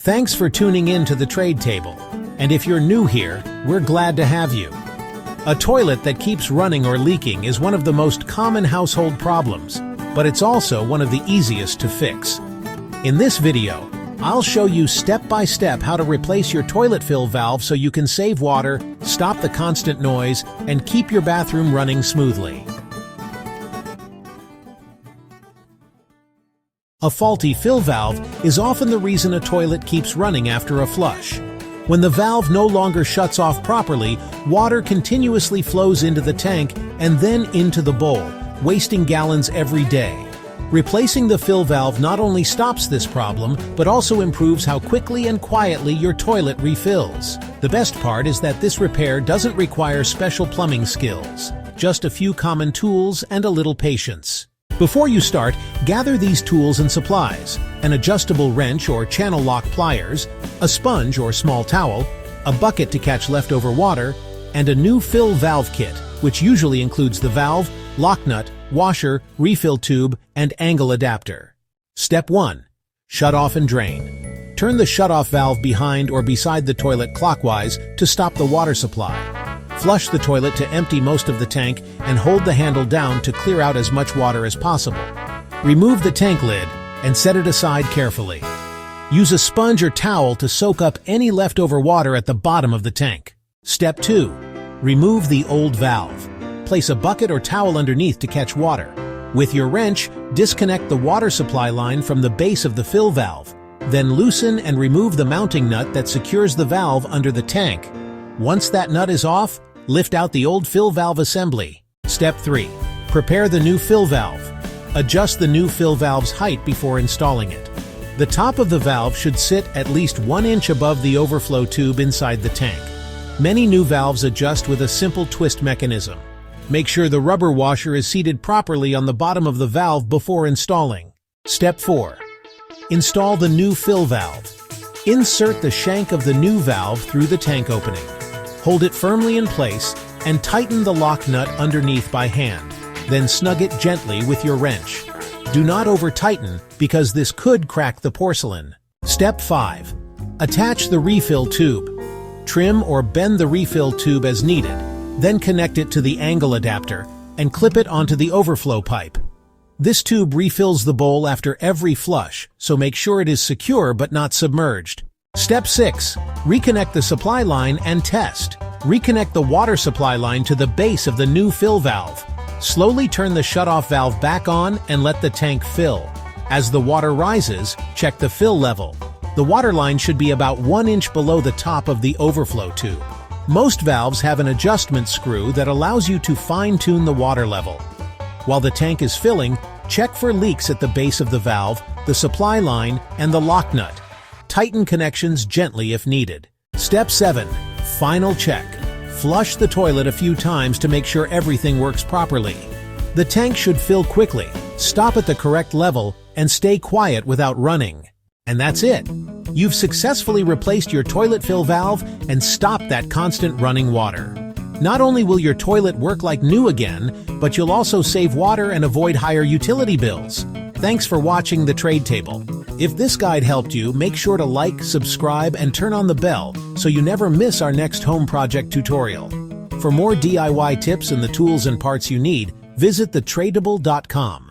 Thanks for tuning in to the Trade Table. And if you're new here, we're glad to have you. A toilet that keeps running or leaking is one of the most common household problems, but it's also one of the easiest to fix. In this video, I'll show you step-by-step how to replace your toilet fill valve so you can save water, stop the constant noise, and keep your bathroom running smoothly. A faulty fill valve is often the reason a toilet keeps running after a flush. When the valve no longer shuts off properly, water continuously flows into the tank and then into the bowl, wasting gallons every day. Replacing the fill valve not only stops this problem, but also improves how quickly and quietly your toilet refills. The best part is that this repair doesn't require special plumbing skills, just a few common tools and a little patience. Before you start, gather these tools and supplies: an adjustable wrench or channel lock pliers, a sponge or small towel, a bucket to catch leftover water, and a new fill valve kit, which usually includes the valve, lock nut, washer, refill tube, and angle adapter. Step 1. Shut off and drain. Turn the shutoff valve behind or beside the toilet clockwise to stop the water supply. Flush the toilet to empty most of the tank and hold the handle down to clear out as much water as possible. Remove the tank lid and set it aside carefully. Use a sponge or towel to soak up any leftover water at the bottom of the tank. Step 2. Remove the old valve. Place a bucket or towel underneath to catch water. With your wrench, disconnect the water supply line from the base of the fill valve. Then loosen and remove the mounting nut that secures the valve under the tank. Once that nut is off, lift out the old fill valve assembly. Step 3. Prepare the new fill valve. Adjust the new fill valve's height before installing it. The top of the valve should sit at least 1 inch above the overflow tube inside the tank. Many new valves adjust with a simple twist mechanism. Make sure the rubber washer is seated properly on the bottom of the valve before installing. Step 4. Install the new fill valve. Insert the shank of the new valve through the tank opening. Hold it firmly in place and tighten the lock nut underneath by hand. Then snug it gently with your wrench. Do not over-tighten because this could crack the porcelain. Step 5. Attach the refill tube. Trim or bend the refill tube as needed. Then connect it to the angle adapter and clip it onto the overflow pipe. This tube refills the bowl after every flush, so make sure it is secure but not submerged. Step 6. Reconnect the supply line and test. Reconnect the water supply line to the base of the new fill valve. Slowly turn the shutoff valve back on and let the tank fill. As the water rises, check the fill level. The water line should be about 1 inch below the top of the overflow tube. Most valves have an adjustment screw that allows you to fine-tune the water level. While the tank is filling, check for leaks at the base of the valve, the supply line, and the lock nut. Tighten connections gently if needed. Step 7. Final check. Flush the toilet a few times to make sure everything works properly. The tank should fill quickly, stop at the correct level, and stay quiet without running. And that's it. You've successfully replaced your toilet fill valve and stopped that constant running water. Not only will your toilet work like new again, but you'll also save water and avoid higher utility bills. Thanks for watching the Trade Table. If this guide helped you, make sure to like, subscribe, and turn on the bell so you never miss our next home project tutorial. For more DIY tips and the tools and parts you need, visit thetradable.com.